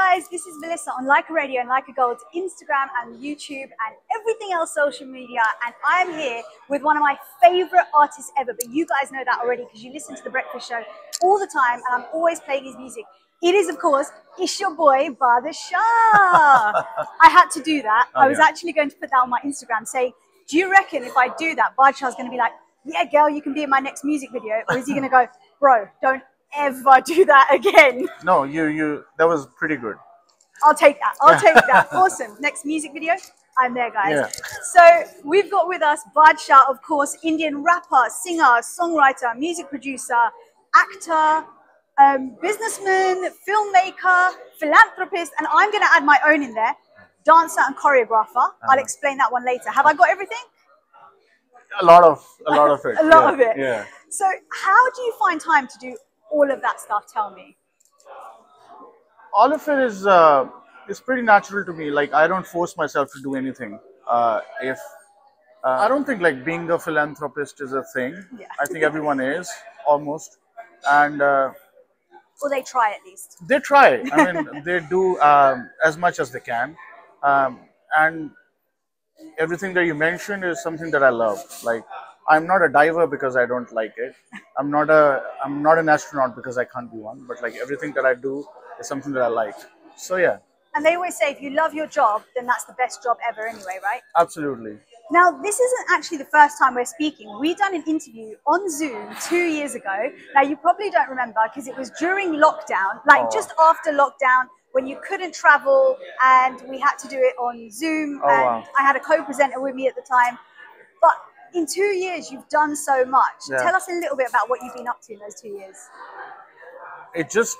guys, this is Vallisa on Lyca Radio and Lyca Gold's Instagram and YouTube and everything else social media, and I am here with one of my favorite artists ever, but you guys know that already because you listen to The Breakfast Show all the time and I'm always playing his music. It is, of course, it's your boy Badshah. I had to do that. I was actually going to put that on my Instagram saying, do you reckon if I do that, Badshah's going to be like, yeah, girl, you can be in my next music video? Or is he going to go, bro, don't ever do that again? No, that was pretty good. I'll take that. I'll take that. Awesome. Next music video, I'm there, guys. Yeah. So we've got with us Badshah, of course, Indian rapper, singer, songwriter, music producer, actor, businessman, filmmaker, philanthropist, and I'm going to add my own in there, dancer and choreographer. I'll explain that one later. Have I got everything? A lot of it. A lot of it. Yeah. So how do you find time to do all of that stuff? Tell me. All of it is pretty natural to me. Like, I don't force myself to do anything. I don't think like being a philanthropist is a thing. Yeah. I think everyone is almost, and Or they try at least. they try. I mean, they do as much as they can, and everything that you mentioned is something that I love. Like, I'm not a diver because I don't like it. I'm not an astronaut because I can't be one. But like, everything that I do is something that I like. So yeah. And they always say if you love your job, then that's the best job ever anyway, right? Absolutely. Now, this isn't actually the first time we're speaking. We've done an interview on Zoom 2 years ago. Now, you probably don't remember because it was during lockdown, like just after lockdown, when you couldn't travel and we had to do it on Zoom. I had a co-presenter with me at the time. But in 2 years, you've done so much. Yeah. Tell us a little bit about what you've been up to in those 2 years. It just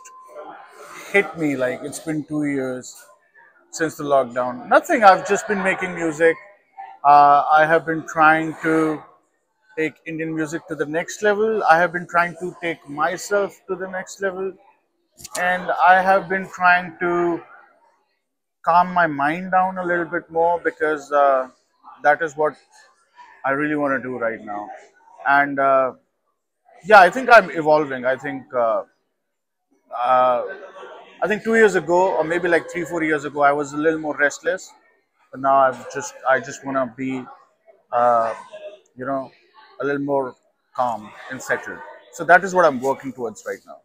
hit me like it's been 2 years since the lockdown. Nothing. I've just been making music. I have been trying to take Indian music to the next level. I have been trying to take myself to the next level. And I have been trying to calm my mind down a little bit more because that is what I really want to do right now. And yeah, I think I'm evolving. I think 2 years ago, or maybe like 3-4 years ago, I was a little more restless. But now I just want to be, you know, a little more calm and settled. So that is what I'm working towards right now.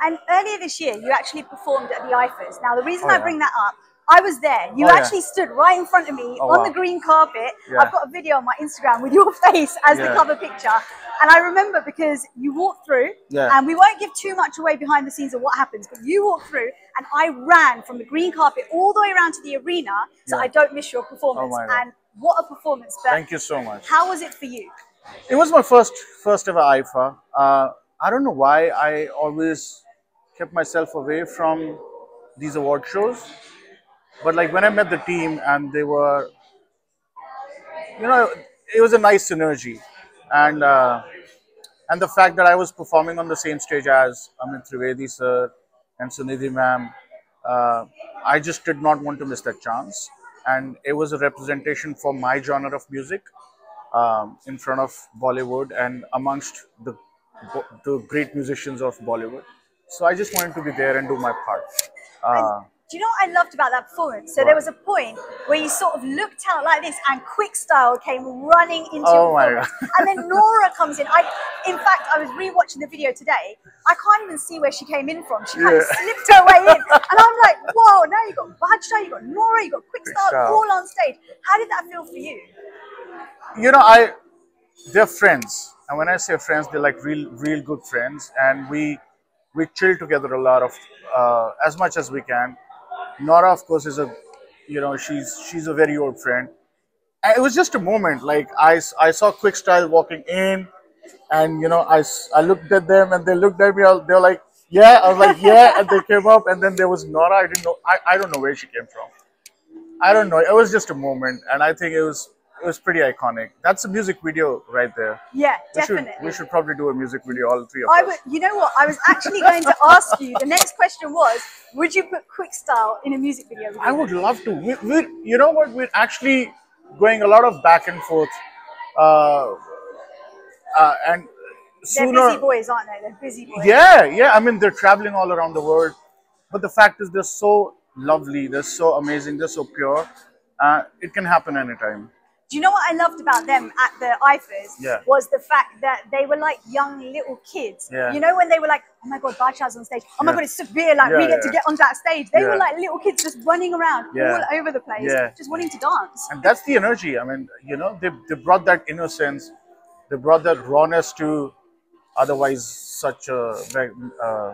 And earlier this year, you actually performed at the IFAs. Now, the reason I bring that up, I was there. You actually stood right in front of me on the green carpet. Yeah. I've got a video on my Instagram with your face as the cover picture. And I remember because you walked through, and we won't give too much away behind the scenes of what happens, but you walked through and I ran from the green carpet all the way around to the arena so I don't miss your performance. And what a performance. But thank you so much. how was it for you? It was my first ever IFA. I don't know why I always kept myself away from these award shows. But like when I met the team and they were, you know, it was a nice synergy. And the fact that I was performing on the same stage as Amit Trivedi sir and Sunidhi ma'am, I just did not want to miss that chance. And it was a representation for my genre of music in front of Bollywood and amongst the great musicians of Bollywood. So I just wanted to be there and do my part. Do you know what I loved about that performance? So there was a point where you sort of looked out like this and Quick Style came running into your performance. And then Nora comes in. In fact, I was rewatching the video today. I can't even see where she came in from. She kind of slipped her way in. And I'm like, whoa, now you got Badshah, you got Nora, you got Quick Style all on stage. How did that feel for you? You know, they're friends. And when I say friends, they're like real good friends. And we chill together a lot of, as much as we can. Nora, of course, is she's a very old friend. And it was just a moment. Like I saw Quick Style walking in, and you know, I looked at them, and they looked at me. They were like, "Yeah," I was like, "Yeah," and they came up, and then there was Nora. I didn't know. I don't know where she came from. I don't know. It was just a moment, and I think it was pretty iconic. That's a music video right there. Yeah, definitely. We should probably do a music video, all three of us. You know what? I was actually going to ask you. The next question was, would you put Quick Style in a music video? I would love to. You know what? We're actually going a lot of back and forth. And They're busy boys, aren't they? They're busy boys. Yeah. I mean, they're traveling all around the world. But the fact is, they're so lovely. They're so amazing. They're so pure. It can happen anytime. Do you know what I loved about them at the IFAs? Yeah. Was the fact that they were like young little kids. Yeah. You know, when they were like, oh my God, Badshah's on stage. Oh my Yeah. God, it's severe. Like, Yeah, we get to yeah. get onto that stage. They Yeah. were like little kids just running around Yeah. all over the place, Yeah. just wanting to dance. And that's the energy. I mean, you know, they brought that innocence, they brought that rawness to otherwise such a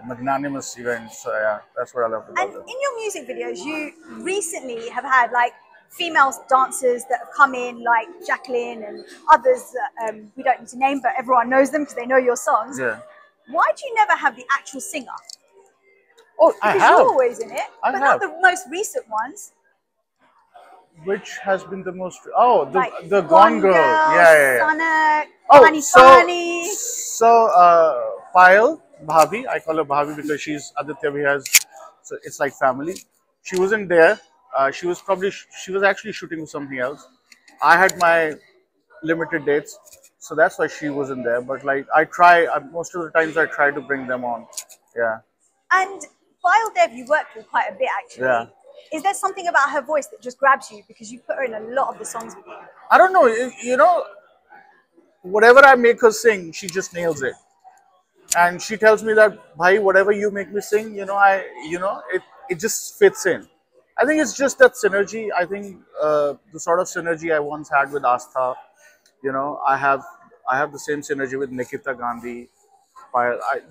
magnanimous event. So yeah, that's what I loved about And them. in your music videos, you recently have had like female dancers that have come in, like Jacqueline and others that we don't need to name, but everyone knows them because they know your songs. Yeah. Why do you never have the actual singer? Oh, I Because have. you're always in it, I but have. not the most recent ones. Which has been the most? Oh, Like the Gone Girl. Yeah. Sana, Oh, Pani so Pani. Payal Bhabi, I call her Bhabi because she's Aditya Viha's. So it's like family. She wasn't there. She was actually shooting with something else. I had my limited dates, so that's why she wasn't there. But like I try, most of the times I try to bring them on. Yeah. And File Dev, you worked with quite a bit actually. Yeah. Is there something about her voice that just grabs you because you put her in a lot of the songs with you? I don't know. You know, whatever I make her sing, she just nails it. And she tells me that, "Bhai, whatever you make me sing, it just fits in." I think it's just that synergy. I think the sort of synergy I once had with Astha, you know, I have the same synergy with Nikita Gandhi.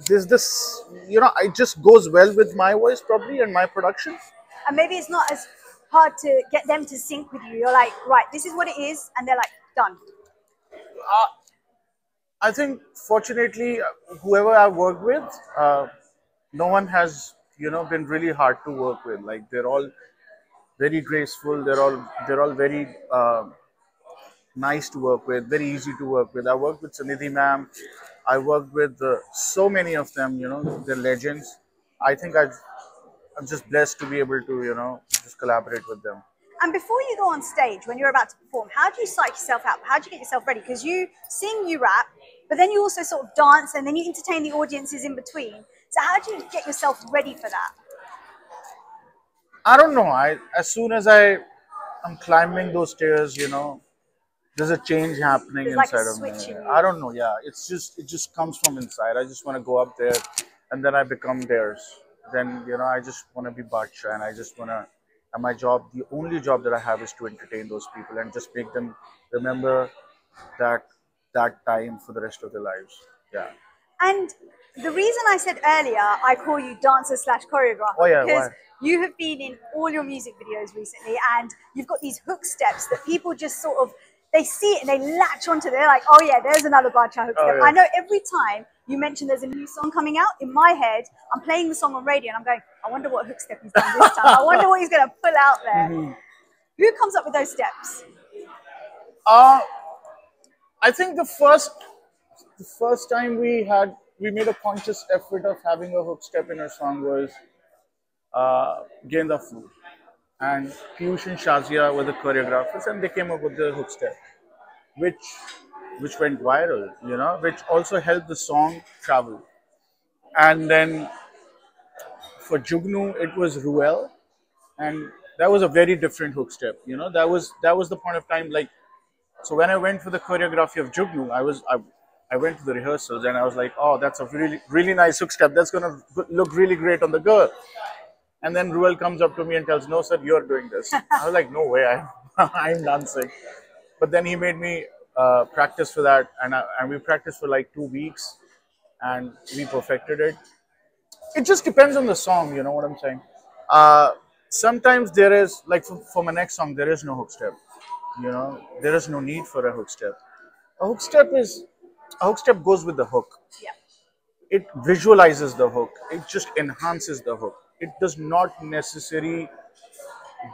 There's this, you know, it just goes well with my voice probably and my production. And maybe it's not as hard to get them to sync with you. You're like, right, this is what it is, and they're like, done. I think fortunately, whoever I've worked with, no one has, you know, been really hard to work with. Like they're all very graceful. They're all very nice to work with, very easy to work with. I worked with Sanidhi ma'am. I worked with so many of them. You know, they're legends. I think I'm just blessed to be able to, you know, just collaborate with them. And before you go on stage, when you're about to perform, how do you psych yourself out? How do you get yourself ready? Because you sing, you rap, but then you also sort of dance and then you entertain the audiences in between. So how do you get yourself ready for that? I don't know. As soon as I'm climbing those stairs, you know, there's a change happening There's like a inside of switch me. in you. I don't know. Yeah, it just comes from inside. I just want to go up there, and then I become theirs. Then you know, I just want to be Badshah, and I just want to. And my job, the only job that I have, is to entertain those people and just make them remember that time for the rest of their lives. Yeah. And the reason I said earlier, I call you dancer slash choreographer, Oh, yeah, because why? you have been in all your music videos recently, and you've got these hook steps that people just sort of, they see it and they latch onto. They're like, oh yeah, there's another Badshah hook Oh, step. yeah. I know every time you mention there's a new song coming out, in my head, I'm playing the song on radio and I'm going, I wonder what hook step he's done this time. I wonder what he's going to pull out there. Who comes up with those steps? I think the first time we made a conscious effort of having a hook step in our song was Genda Food. And Piyush and Shazia were the choreographers, and they came up with the hook step, which went viral, you know, which also helped the song travel. And then for Jugnu, it was Ruel, and that was a very different hook step. You know, that was the point of time. Like, so when I went for the choreography of Jugnu, I went to the rehearsals and I was like, oh, that's a really really nice hook step. That's gonna look really great on the girl. And then Ruel comes up to me and tells, no, sir, you're doing this. I was like, no way, I'm dancing. But then he made me practice for that, and we practiced for like 2 weeks, and we perfected it. It just depends on the song, you know what I'm saying? Sometimes there is, like for my next song, there is no hook step. You know, there is no need for a hook step. A hook step is, a hook step goes with the hook. Yeah. It visualizes the hook. It just enhances the hook. It does not necessarily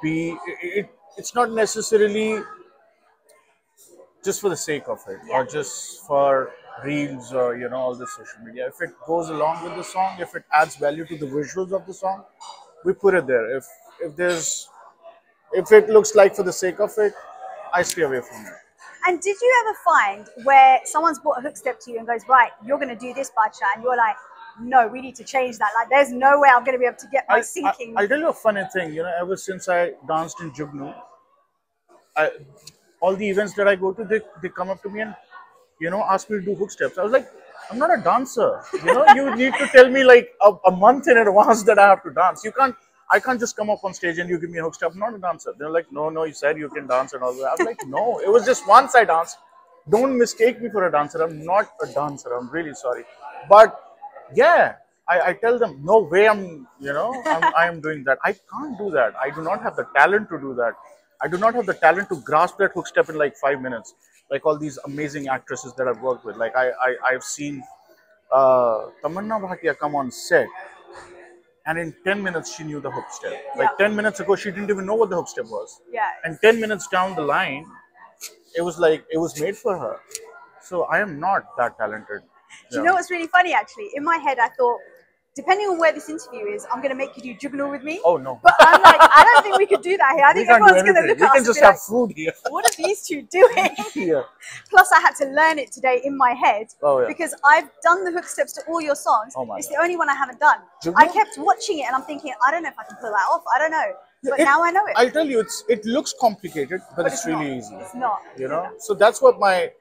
it's not necessarily just for the sake of it, Yeah. or just for reels, or you know, all the social media. If it goes along with the song, if it adds value to the visuals of the song, we put it there. If it looks like for the sake of it, I stay away from it. And did you ever find where someone's brought a hook step to you and goes, right, you're going to do this, Badshah, and you're like, no, we need to change that. Like, there's no way I'm going to be able to get my syncing. I'll tell you a funny thing. You know, ever since I danced in Jugnu, I, all the events that I go to, they come up to me and, you know, ask me to do hook steps. I was like, I'm not a dancer. You know, you need to tell me like a month in advance that I have to dance. I can't just come up on stage and you give me a hook step. I'm not a dancer. They're like, no, you said you can dance and all that. I'm like, no, it was just once I danced. Don't mistake me for a dancer. I'm not a dancer. I'm really sorry. But yeah, I tell them, no way I am doing that. I can't do that. I do not have the talent to do that. I do not have the talent to grasp that hook step in like 5 minutes. Like all these amazing actresses that I've worked with. Like I've seen Tamanna Bhatia come on set, and in 10 minutes she knew the hook step. Like 10 minutes ago she didn't even know what the hook step was. Yeah. And 10 minutes down the line, it was like it was made for her. So I am not that talented. Do you know what's really funny actually? In my head I thought, depending on where this interview is, I'm going to make you do Juggalo with me. Oh no. But I'm like, I don't think we could do that here. I think everyone's going to look at us. We can just have food here. What are these two doing? Yeah. Plus I had to learn it today in my head. Oh, yeah. Because I've done the hook steps to all your songs. Oh, my it's God. the only one I haven't done. Juggalo? I kept watching it and I'm thinking, I don't know if I can pull that off. I don't know. But now I know it. I'll tell you, it looks complicated, but it's really easy. It's not. You know? So that's what my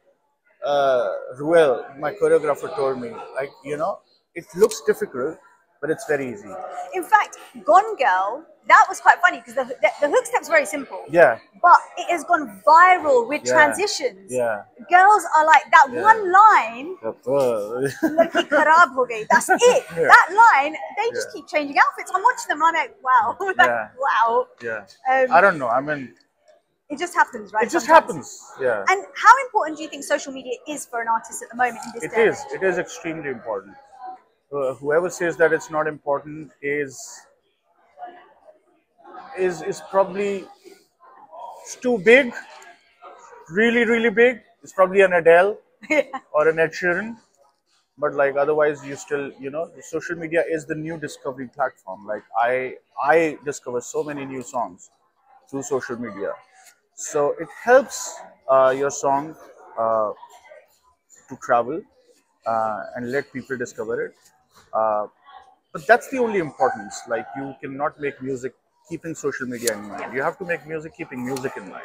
Ruel, my choreographer, told me. Like, you know, it looks difficult, but it's very easy. In fact, Gone Girl, that was quite funny because the hook step's very simple. Yeah. But it has gone viral with transitions. Yeah. Girls are like, that one line, "Laki kharab ho gayi," that's it. Yeah. That line, they just keep changing outfits. I'm watching them and I'm like, wow. Wow. Yeah. I don't know. I mean, it just happens, right? it just sometimes. happens. Yeah. And how important do you think social media is for an artist at the moment in this day? It is extremely important. Whoever says that it's not important is probably, it's too big, really big. It's probably an Adele or an Ed Sheeran. But like otherwise, you still, you know, social media is the new discovery platform. Like I discover so many new songs through social media. So it helps your song to travel and let people discover it. But that's the only importance. Like, you cannot make music keeping social media in mind. You have to make music keeping music in mind.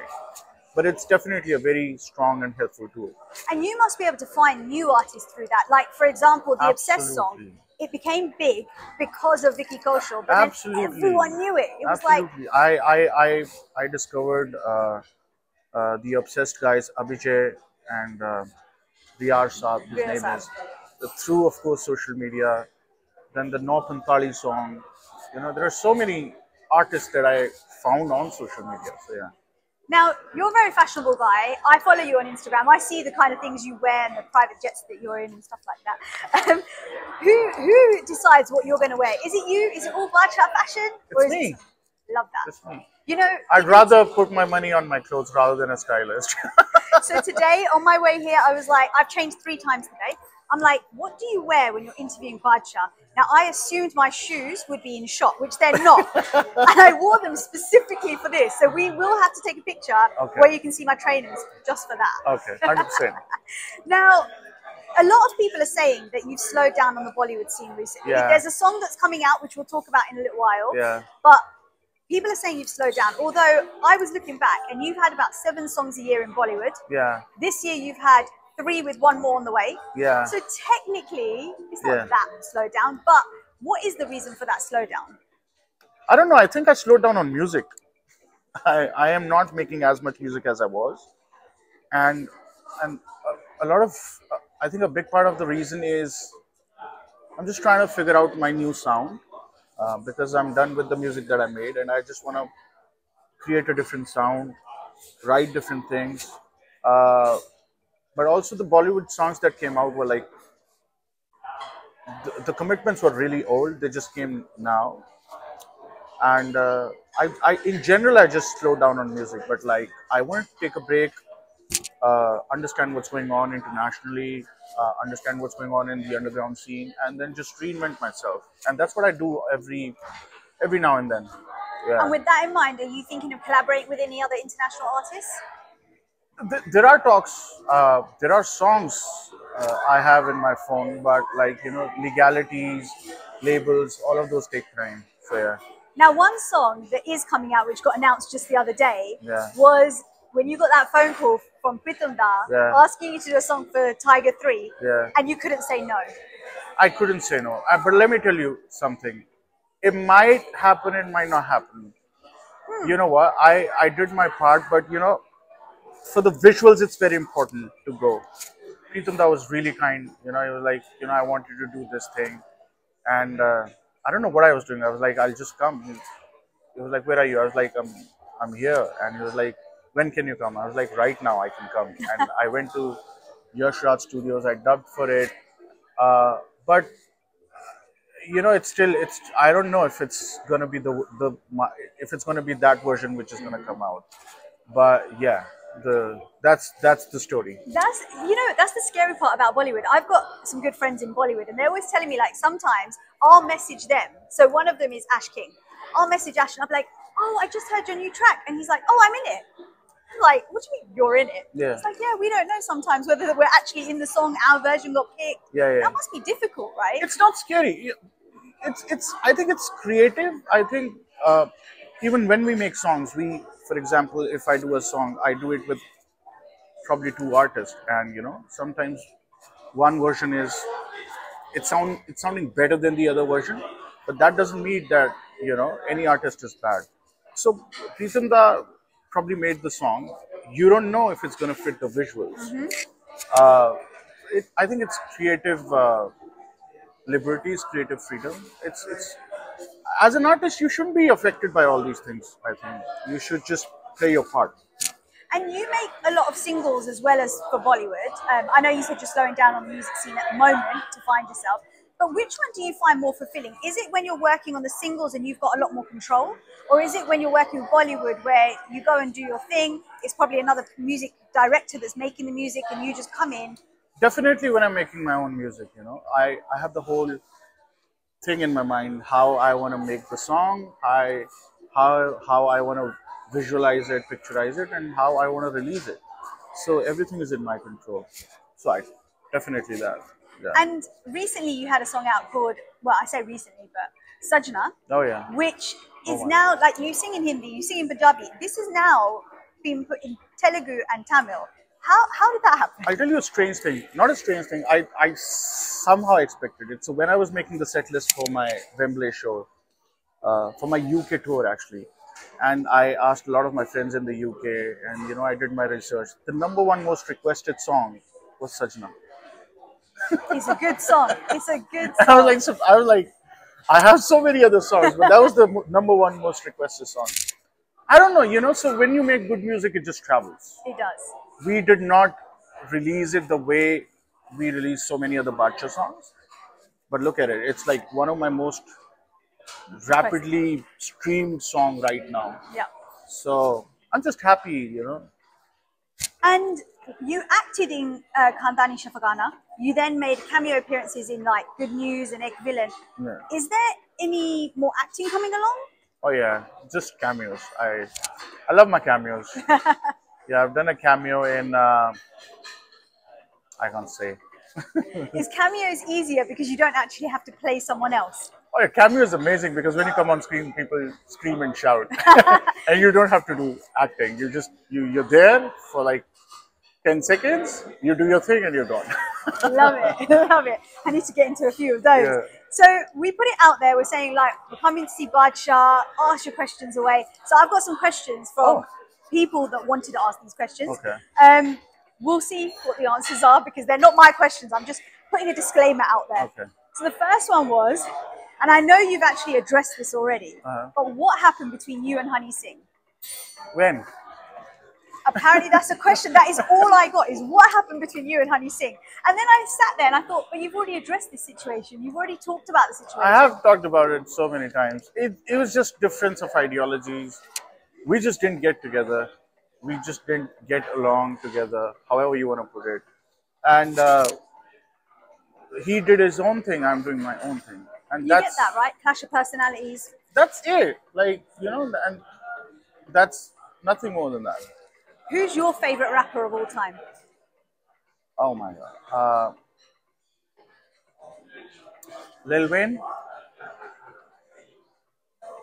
But it's definitely a very strong and helpful tool. And you must be able to find new artists through that. Like, for example, the Obsessed song, it became big because of Vicky Kaushal, but then everyone knew it. It was like... I discovered the Obsessed guys, Abhijay and Riyar Saab, his name is, through, of course, social media. Then the No Pantali song. You know, there are so many artists that I found on social media. So yeah. Now, you're a very fashionable guy. I follow you on Instagram. I see the kind of things you wear and the private jets that you're in and stuff like that. Who decides what you're going to wear? Is it you? Is it all Badshah fashion? It's me. Love that. It's me. You know, I'd rather put my money on my clothes rather than a stylist. So today, on my way here, I was like, I've changed 3 times today. I'm like, what do you wear when you're interviewing Badshah? Now, I assumed my shoes would be in shot, which they're not. And I wore them specifically for this. So we will have to take a picture where you can see my trainers just for that. Okay, 100%. Now, a lot of people are saying that you've slowed down on the Bollywood scene recently. Yeah. There's a song that's coming out, which we'll talk about in a little while. Yeah. But people are saying you've slowed down. Although I was looking back and you've had about 7 songs a year in Bollywood. Yeah. This year you've had 3 with 1 more on the way. Yeah. So technically, it's not that slowed down. But what is the reason for that slowdown? I don't know. I think I slowed down on music. I am not making as much music as I was. And a lot of, I think a big part of the reason is I'm just trying to figure out my new sound because I'm done with the music that I made and I just want to create a different sound, write different things. But also the Bollywood songs that came out were like, the commitments were really old. They just came now. And in general, I just slowed down on music. But like, I want to take a break, understand what's going on internationally, understand what's going on in the underground scene, and then just reinvent myself. And that's what I do every now and then. Yeah. And with that in mind, are you thinking of collaborating with any other international artists? There are talks. There are songs I have in my phone, but like legalities, labels, all of those take time. So yeah, Now, one song that is coming out, which got announced just the other day, yeah, was when you got that phone call from Pitunda yeah, asking you to do a song for Tiger 3, yeah. and you couldn't say no. I couldn't say no. But let me tell you something. It might happen, it might not happen. You know what? I did my part, but for the visuals, it's very important to go. Pritam that was really kind. He was like, I want you to do this thing, and I don't know what I was doing. I was like, I'll just come. He was like, where are you? I was like, I'm here, and he was like, when can you come? I was like, right now I can come, and I went to Yash Raj Studios. I dubbed for it, but it's still I don't know if it's gonna be if it's gonna be that version which is gonna come out, but yeah, that's the story. That's the scary part about Bollywood. I've got some good friends in Bollywood, and they're always telling me like sometimes I'll message them. So one of them is Ash King. I'll message Ash and I'll be like, "Oh, I just heard your new track," and he's like, "Oh, I'm in it." I'm like, "What do you mean you're in it?" Yeah, It's like, "Yeah, we don't know sometimes whether we're actually in the song. Our version got picked. yeah, yeah. That must be difficult, right?" It's not scary. It's I think it's creative. I think even when we make songs, for example, if I do a song, I do it with probably two artists, and sometimes one version is it's sounding better than the other version, but that doesn't mean that any artist is bad. So Prisanda probably made the song. You don't know if it's going to fit the visuals. uh, I think it's creative liberties, creative freedom. It's as an artist, you shouldn't be affected by all these things. I think you should just play your part. And you make a lot of singles as well as for Bollywood. I know you said you're slowing down on the music scene at the moment to find yourself, but which one do you find more fulfilling? Is it when you're working on the singles and you've got a lot more control? Or is it when you're working with Bollywood where you go and do your thing, it's probably another music director that's making the music and you just come in? Definitely, when I'm making my own music, I have the whole thing in my mind how I want to make the song, how I want to visualize it, picturize it, and how I want to release it. So everything is in my control. So I definitely that. Yeah. And recently you had a song out called, well, I say recently, but Sajna, Oh yeah. which Oh is my. now, like, you sing in Hindi, you sing in Punjabi. This is now being put in Telugu and Tamil. How did that happen? I'll tell you a strange thing. Not a strange thing. I somehow expected it. So when I was making the set list for my Wembley show, for my UK tour actually, and I asked a lot of my friends in the UK, and I did my research. The number one most requested song was Sajna. It's a good song. It's a good And I was song. like, I have so many other songs, but that was the number one most requested song. I don't know, So when you make good music, it just travels. It does. We did not release it the way we release so many other Badshah songs. But look at it. It's like one of my most rapidly streamed song right now. Yeah. So I'm just happy. And you acted in Khandani Shafagana. You then made cameo appearances in like Good News and Ek Villain. Yeah. Is there any more acting coming along? Oh yeah, just cameos. I love my cameos. Yeah, I've done a cameo in I can't say. Is cameos easier because you don't actually have to play someone else? Oh yeah, cameo is amazing because when you come on screen, people scream and shout, and you don't have to do acting. You're there for like 10 seconds. You do your thing and you're gone. Love it, love it. I need to get into a few of those. Yeah. So we put it out there. We're saying like, we're coming to see Badshah. Ask your questions away. So I've got some questions from people that wanted to ask these questions. Okay. We'll see what the answers are because they're not my questions. I'm just putting a disclaimer out there. Okay. So the first one was, and I know you've actually addressed this already, but what happened between you and Honey Singh? When? Apparently that's a question. That is all I got, is what happened between you and Honey Singh. And then I sat there and I thought, but you've already addressed this situation. You've already talked about the situation. I have talked about it so many times. It was just difference of ideologies. We just didn't get together. We just didn't get along together, however you want to put it. And he did his own thing. I'm doing my own thing. And You get that, right? Clash of personalities. That's it. Like, and that's nothing more than that. Who's your favorite rapper of all time? Oh my God. Lil Wayne,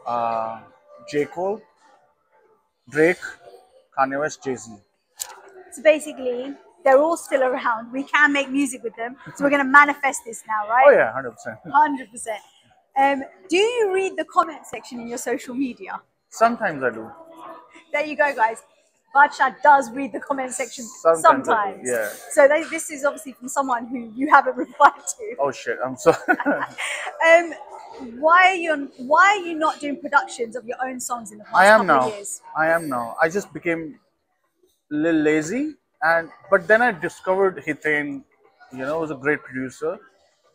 uh, J. Cole, Drake, Kanye West, Jay Z. So basically, they're all still around. We can make music with them. So we're going to manifest this now, right? Oh yeah, 100%. 100%. Do you read the comment section in your social media? Sometimes I do. There you go, guys. Badshah does read the comment section Sometimes I do. sometimes. Yeah. So this is obviously from someone who you haven't replied to. Oh shit, I'm sorry. Why are you not doing productions of your own songs in the I past am couple of now. years? I am now. I just became a little lazy, and but then I discovered Hitain, was a great producer,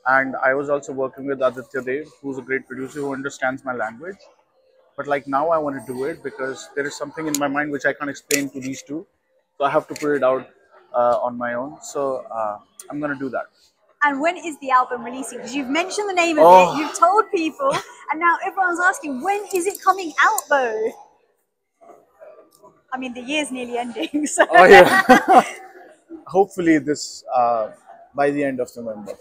and I was also working with Aditya Dev, who's a great producer who understands my language. But like now, I want to do it because there is something in my mind which I can't explain to these two, so I have to put it out on my own. So I'm gonna do that. And when is the album releasing? Because you've mentioned the name of Oh. it, you've told people, and now everyone's asking, when is it coming out though? I mean, the year's nearly ending, so. Oh yeah. Hopefully this by the end of November.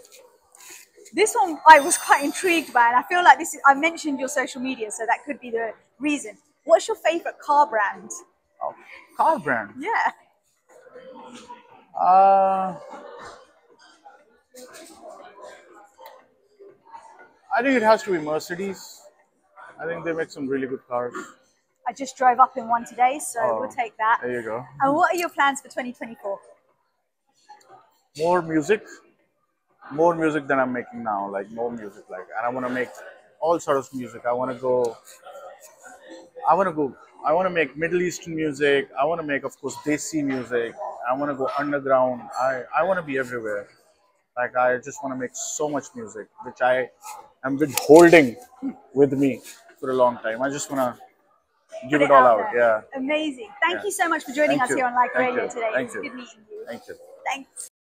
This one I was quite intrigued by, and I feel like I mentioned your social media, so that could be the reason. What's your favorite car brand? Oh, car brand. Yeah. Uh, I think it has to be Mercedes. I think they make some really good cars. I just drove up in one today, so we'll take that. There you go. And what are your plans for 2024? More music than I'm making now. Like more music, and I want to make all sorts of music. I want to make Middle Eastern music. I want to make, of course, Desi music. I want to go underground. I want to be everywhere. Like I just want to make so much music, which I am withholding with me for a long time. I just want to give it all out. There. Yeah. Amazing. Thank Yeah. you so much for joining Thank us you. here on Lyca Thank Radio you. today. Thank It's you. good meeting you. Thank you. Thanks.